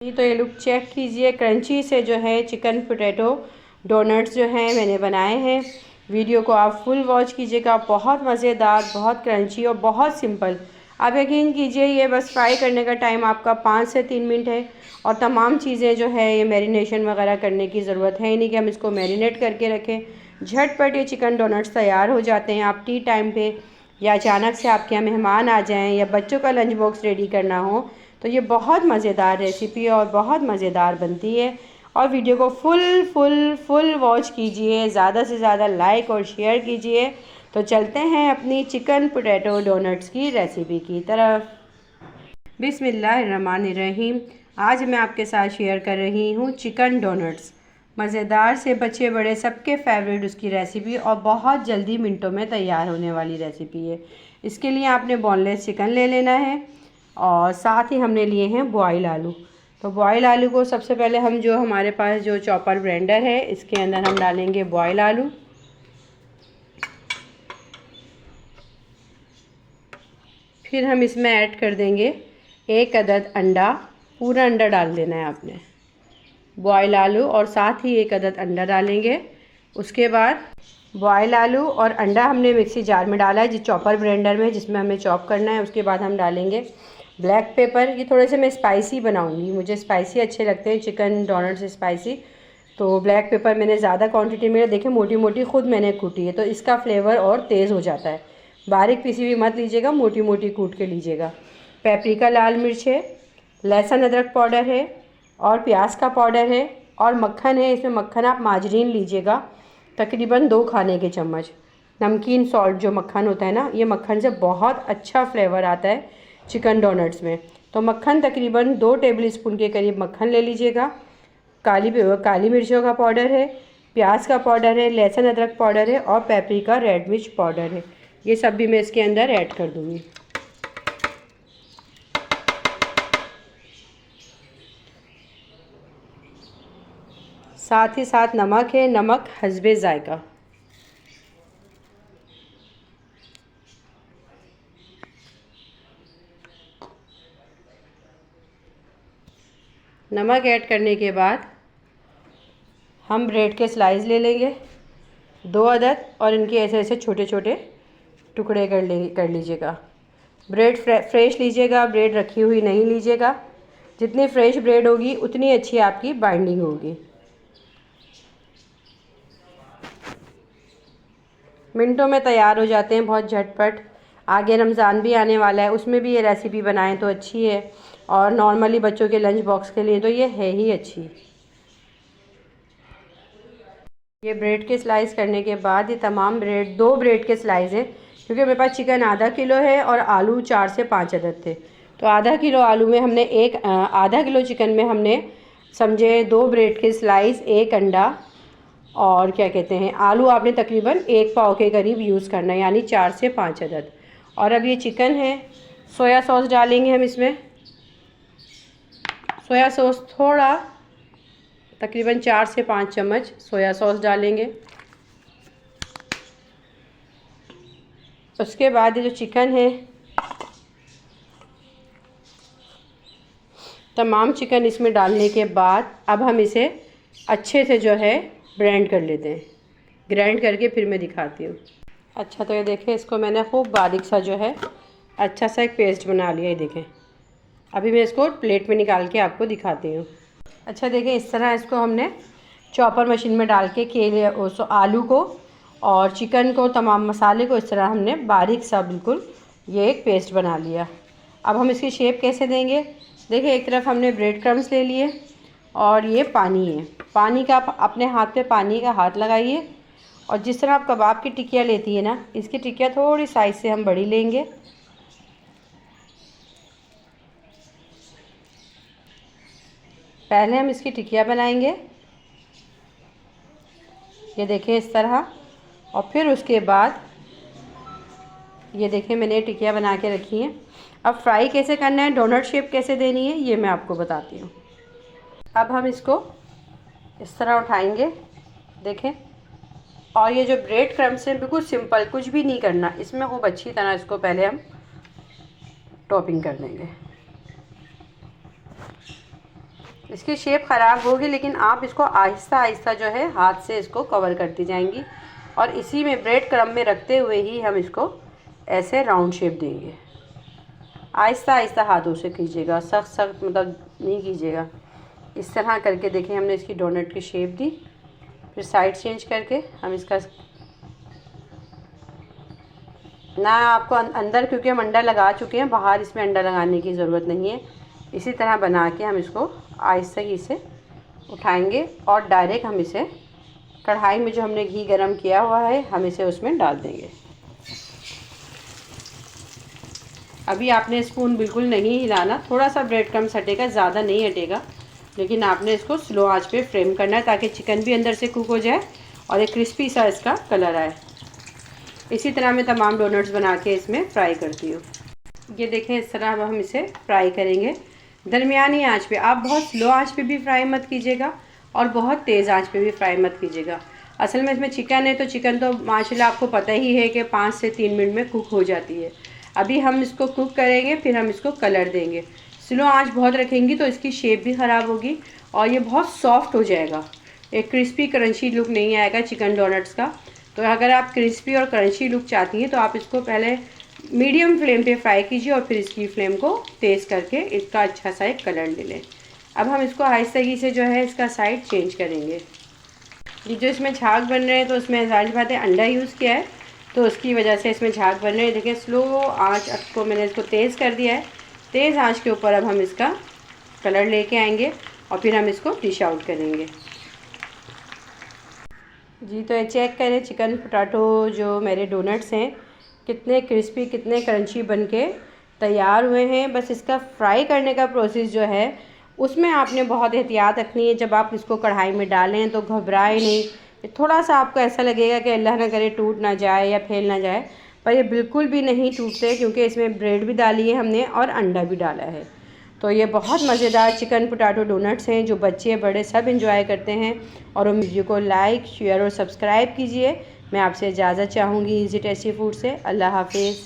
तो ये look check कीजिए, क्रंची से जो है चिकन पोटैटो डोनट्स जो हैं मैंने बनाए हैं। वीडियो को आप फुल वॉच कीजिएगा, बहुत मज़ेदार, बहुत क्रंची और बहुत सिंपल। आप यकीन कीजिए ये बस फ्राई करने का टाइम आपका 5 से 3 मिनट है और तमाम चीज़ें जो है ये मैरिनेशन वगैरह करने की ज़रूरत है ही नहीं कि हम इसको मैरिनेट करके रखें। झटपट ये चिकन डोनट्स तैयार हो जाते हैं। आप टी टाइम पे या अचानक से आपके यहाँ मेहमान आ जाएँ या बच्चों का लंच बॉक्स रेडी करना हो तो ये बहुत मज़ेदार रेसिपी और बहुत मज़ेदार बनती है। और वीडियो को फुल वॉच कीजिए, ज़्यादा से ज़्यादा लाइक और शेयर कीजिए। तो चलते हैं अपनी चिकन पोटैटो डोनट्स की रेसिपी की तरफ। बिस्मिल्लाहिर्रहमानिर्रहीम। आज मैं आपके साथ शेयर कर रही हूँ चिकन डोनट्स। मज़ेदार से बच्चे बड़े सबके फेवरेट उसकी रेसिपी और बहुत जल्दी मिनटों में तैयार होने वाली रेसिपी है। इसके लिए आपने बोनलेस चिकन ले लेना है और साथ ही हमने लिए हैं बॉयल आलू। तो बॉयल आलू को सबसे पहले हम जो हमारे पास जो चॉपर ब्लेंडर है इसके अंदर हम डालेंगे बॉयल आलू। फिर हम इसमें ऐड कर देंगे 1 अदद अंडा। पूरा अंडा डाल देना है आपने। बॉयल आलू और साथ ही 1 अदद अंडा डालेंगे। उसके बाद बॉयल आलू और अंडा हमने मिक्सी जार में डाला है जिस चॉपर ब्लेंडर में जिसमें हमें चॉप करना है। उसके बाद हम डालेंगे ब्लैक पेपर। ये थोड़े से मैं स्पाइसी बनाऊंगी, मुझे स्पाइसी अच्छे लगते हैं चिकन डोनट्स स्पाइसी। तो ब्लैक पेपर मैंने ज़्यादा क्वांटिटी में, देखिए मोटी मोटी खुद मैंने कूटी है तो इसका फ्लेवर और तेज़ हो जाता है। बारीक पीसी हुई मत लीजिएगा, मोटी मोटी कूट के लीजिएगा। पेपरिका लाल मिर्च है, लहसुन अदरक पाउडर है और प्याज का पाउडर है और मक्खन है। इसमें मक्खन आप माजरीन लीजिएगा, तकरीबन 2 खाने के चम्मच। नमकीन सॉल्ट जो मक्खन होता है ना, ये मक्खन से बहुत अच्छा फ्लेवर आता है चिकन डोनट्स में। तो मक्खन तकरीबन 2 टेबलस्पून के करीब मक्खन ले लीजिएगा। काली मिर्चों का पाउडर है, प्याज का पाउडर है, लहसुन अदरक पाउडर है और पेपरिका रेड मिर्च पाउडर है। ये सब भी मैं इसके अंदर ऐड कर दूँगी। साथ ही साथ नमक है, नमक हस्बे ज़ायका। नमक ऐड करने के बाद हम ब्रेड के स्लाइस ले लेंगे 2 अदद और इनके ऐसे ऐसे छोटे छोटे टुकड़े कर लीजिएगा। ब्रेड फ्रेश लीजिएगा, ब्रेड रखी हुई नहीं लीजिएगा। जितनी फ्रेश ब्रेड होगी उतनी अच्छी आपकी बाइंडिंग होगी। मिनटों में तैयार हो जाते हैं, बहुत झटपट। आगे रमज़ान भी आने वाला है, उसमें भी ये रेसिपी बनाएं तो अच्छी है और नॉर्मली बच्चों के लंच बॉक्स के लिए तो ये है ही अच्छी। ये ब्रेड के स्लाइस करने के बाद ये तमाम ब्रेड, 2 ब्रेड के स्लाइस हैं क्योंकि मेरे पास चिकन आधा किलो है और आलू 4 से 5 अदद थे। तो आधा किलो आलू में हमने आधा किलो चिकन में हमने समझे 2 ब्रेड के स्लाइस, 1 अंडा और क्या कहते हैं आलू आपने तकरीबन 1 पाव के करीब यूज़ करना है, यानी 4 से 5 अदद। और अब ये चिकन है, सोया सॉस डालेंगे हम इसमें। सोया सॉस थोड़ा, तकरीबन 4 से 5 चम्मच सोया सॉस डालेंगे। उसके बाद ये जो चिकन है, तमाम चिकन इसमें डालने के बाद अब हम इसे अच्छे से जो है ब्लेंड कर लेते हैं। ग्राइंड करके फिर मैं दिखाती हूँ। अच्छा, तो ये देखें, इसको मैंने खूब बारीक सा जो है अच्छा सा एक पेस्ट बना लिया। ये देखें, अभी मैं इसको प्लेट में निकाल के आपको दिखाती हूँ। अच्छा देखें, इस तरह इसको हमने चॉपर मशीन में डाल के आलू को और चिकन को, तमाम मसाले को इस तरह हमने बारीक सा बिल्कुल ये एक पेस्ट बना लिया। अब हम इसकी शेप कैसे देंगे, देखिए एक तरफ हमने ब्रेड क्रम्स ले लिए और ये पानी है। पानी का आप अपने हाथ पे पानी का हाथ लगाइए और जिस तरह आप कबाब की टिक्कियाँ लेती है ना, इसकी टिक्कियाँ थोड़ी साइज़ से हम बड़ी लेंगे। पहले हम इसकी टिक्कियाँ बनाएंगे, ये देखें इस तरह, और फिर उसके बाद ये देखें मैंने टिक्कियाँ बना के रखी हैं। अब फ्राई कैसे करना है, डोनट शेप कैसे देनी है, ये मैं आपको बताती हूँ। अब हम इसको इस तरह उठाएंगे, देखें, और ये जो ब्रेड क्रम्स हैं बिल्कुल सिंपल, कुछ भी नहीं करना इसमें, खूब अच्छी तरह इसको पहले हम टॉपिंग कर देंगे। इसकी शेप ख़राब होगी, लेकिन आप इसको आहिस्ता आहिस्ता जो है हाथ से इसको कवर करती जाएंगी और इसी में ब्रेड क्रम्ब में रखते हुए ही हम इसको ऐसे राउंड शेप देंगे। आहिस्ता आहिस्ता हाथों से कीजिएगा, सख्त सख्त मतलब नहीं कीजिएगा। इस तरह करके देखिए हमने इसकी डोनट की शेप दी। फिर साइड चेंज करके हम इसका ना आपको अंदर, क्योंकि हम अंडा लगा चुके हैं, बाहर इसमें अंडा लगाने की ज़रूरत नहीं है। इसी तरह बना के हम इसको आहिस्ता से उठाएंगे और डायरेक्ट हम इसे कढ़ाई में जो हमने घी गरम किया हुआ है हम इसे उसमें डाल देंगे। अभी आपने स्पून बिल्कुल नहीं हिलाना, थोड़ा सा ब्रेड क्रम्ब हटेगा, ज़्यादा नहीं हटेगा, लेकिन आपने इसको स्लो आंच पे फ्रेम करना है ताकि चिकन भी अंदर से कुक हो जाए और एक क्रिस्पी सा इसका कलर आए। इसी तरह मैं तमाम डोनट्स बना के इसमें फ्राई करती हूँ। ये देखें, इस तरह अब हम इसे फ्राई करेंगे दरमियानी आंच पे। आप बहुत स्लो आंच पे भी फ्राई मत कीजिएगा और बहुत तेज़ आंच पे भी फ्राई मत कीजिएगा। असल में इसमें चिकन है तो चिकन तो माशाल्लाह आपको पता ही है कि 5 से 3 मिनट में कुक हो जाती है। अभी हम इसको कुक करेंगे, फिर हम इसको कलर देंगे। स्लो आंच बहुत रखेंगी तो इसकी शेप भी ख़राब होगी और ये बहुत सॉफ्ट हो जाएगा, एक क्रिस्पी क्रंची लुक नहीं आएगा चिकन डोनट्स का। तो अगर आप क्रिस्पी और क्रंची लुक चाहती हैं तो आप इसको पहले मीडियम फ्लेम पे फ्राई कीजिए और फिर इसकी फ्लेम को तेज़ करके इसका अच्छा सा एक कलर ले लें। अब हम इसको आहिस्ता से जो है इसका साइड चेंज करेंगे। ये जो इसमें झाग बन रहे हैं तो उसमें ज़ाहिर बात है अंडा यूज़ किया है तो उसकी वजह से इसमें झाग बन रहे हैं। देखिए स्लो आँच को मैंने इसको तेज़ कर दिया है। तेज़ आंच के ऊपर अब हम इसका कलर लेके आएंगे और फिर हम इसको डिश आउट करेंगे। जी तो ये चेक करें चिकन पोटैटो जो मेरे डोनट्स हैं कितने क्रिस्पी कितने क्रंची बनके तैयार हुए हैं। बस इसका फ्राई करने का प्रोसेस जो है उसमें आपने बहुत एहतियात रखनी है। जब आप इसको कढ़ाई में डालें तो घबराए नहीं। थोड़ा सा आपको ऐसा लगेगा कि अल्लाह ना करे टूट ना जाए या फैल ना जाए, पर ये बिल्कुल भी नहीं टूटते क्योंकि इसमें ब्रेड भी डाली है हमने और अंडा भी डाला है। तो ये बहुत मज़ेदार चिकन पोटैटो डोनट्स हैं जो बच्चे बड़े सब एंजॉय करते हैं। और वीडियो को लाइक शेयर और सब्सक्राइब कीजिए। मैं आपसे इजाज़त चाहूँगी इजी टेस्टी फूड से। अल्लाह हाफिज़।